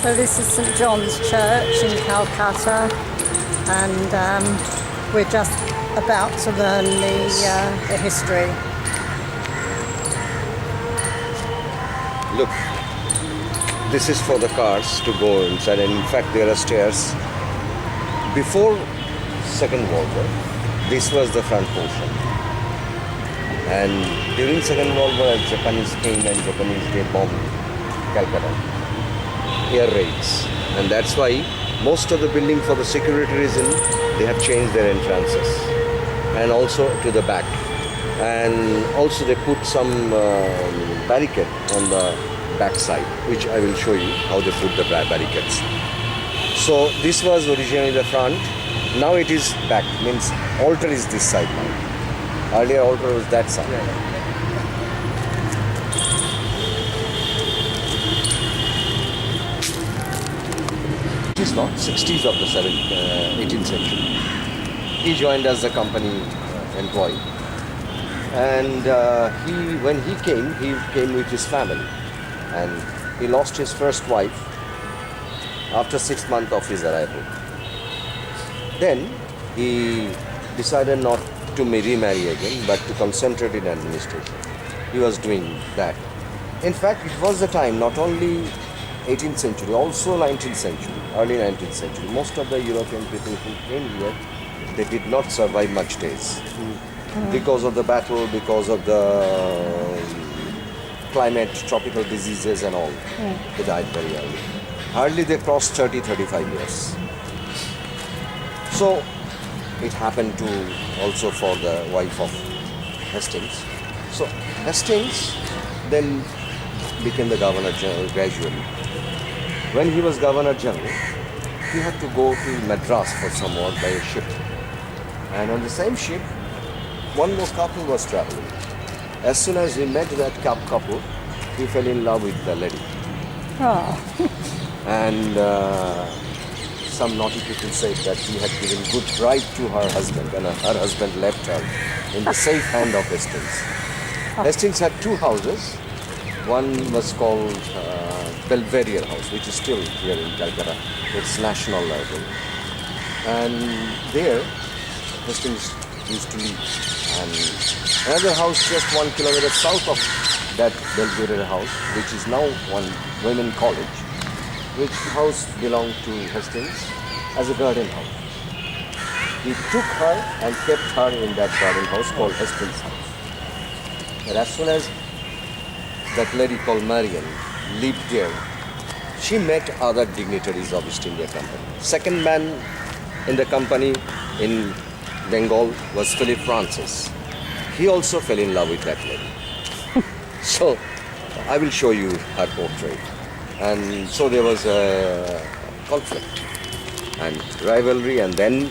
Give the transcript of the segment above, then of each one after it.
So this is St John's Church in Calcutta, and we're just about to learn the history. Look, this is for the cars to go inside, and in fact there are stairs. Before Second World War, this was the front portion. And during Second World War, Japanese came and they bombed Calcutta. Air raids. And that's why most of the building for the security reason, they have changed their entrances. And also to the back. And also they put some barricade on the back side, which I will show you how they put the barricades. So this was originally the front. Now it is back, means altar is this side now. Earlier altar was that side. It is not 60s of the 18th century. He joined as a company employee, and when he came with his family, and he lost his first wife after 6 months of his arrival. Then he decided not to remarry again, but to concentrate in administration. He was doing that. In fact, it was the time, not only 18th century, also 19th century, early 19th century. Most of the European people who came here, they did not survive much days. Because of the battle, because of the climate, tropical diseases and all. They died very early. Hardly they crossed 30-35 years. So it happened to also for the wife of Hastings. So Hastings then became the Governor General gradually. When he was Governor General, he had to go to Madras for some work by a ship. And on the same ship, one more couple was traveling. As soon as he met that couple, he fell in love with the lady. And some naughty people said that he had given good bribe to her husband, and her husband left her in the safe hand of Hastings. Hastings had two houses. One was called Belvedere House, which is still here in Calcutta. It's national library. And there, Hastings used to live. And another house just 1 kilometer south of that Belvedere House, which is now one women college, which house belonged to Hastings as a garden house. He took her and kept her in that garden house called Hastings House. And as soon as that lady called Marian lived there, she met other dignitaries of East India Company. Second man in the company in Bengal was Philip Francis. He also fell in love with that lady. So I will show you her portrait. And so there was a conflict and rivalry, and then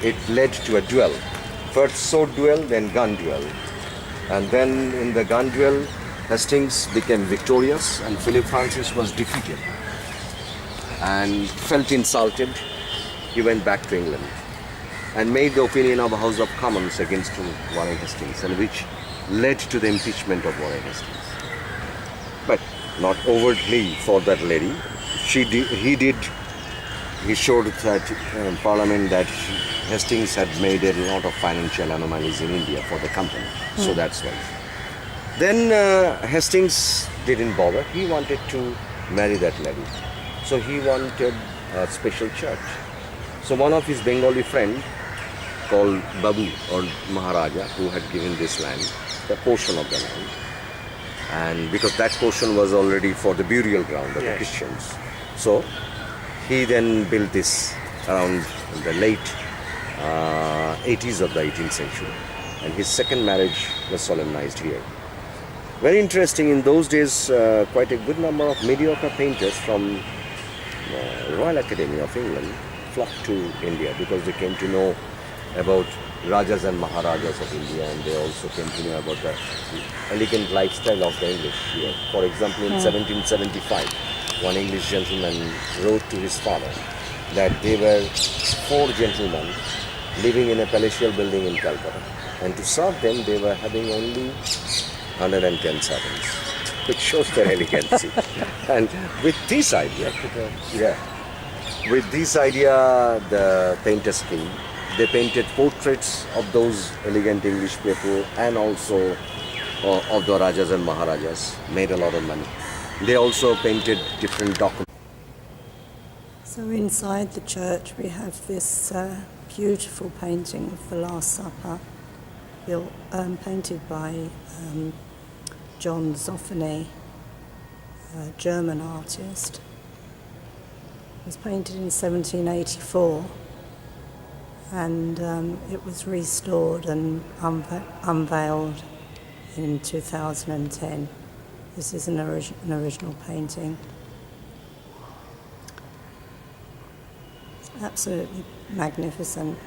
it led to a duel. First sword duel, then gun duel. And then in the gun duel, Hastings became victorious and Philip Francis was defeated and felt insulted. He went back to England and made the opinion of the House of Commons against Warren Hastings, and which led to the impeachment of Warren Hastings. But not overtly for that lady. He showed that Parliament that Hastings had made a lot of financial anomalies in India for the company. So that's why. Then Hastings didn't bother. He wanted to marry that lady. So he wanted a special church. So one of his Bengali friend called Babu or Maharaja, who had given this land, a portion of the land, and because that portion was already for the burial ground of the Christians. So he then built this around the late 80s of the 18th century, and his second marriage was solemnized here. Very interesting, in those days quite a good number of mediocre painters from Royal Academy of England flocked to India because they came to know about Rajas and Maharajas of India, and they also came to know about the elegant lifestyle of the English here. For example, in 1775, one English gentleman wrote to his father that they were 4 gentlemen living in a palatial building in Calcutta, and to serve them they were having only 110 servants. which shows their elegancy. And with this idea, with this idea, the painters came. They painted portraits of those elegant English people and also of the Rajas and Maharajas, made a lot of money. They also painted different documents. So inside the church we have this beautiful painting of the Last Supper, painted by John Zoffany, a German artist. It was painted in 1784 and it was restored and unveiled in 2010. This is an original painting. Absolutely magnificent.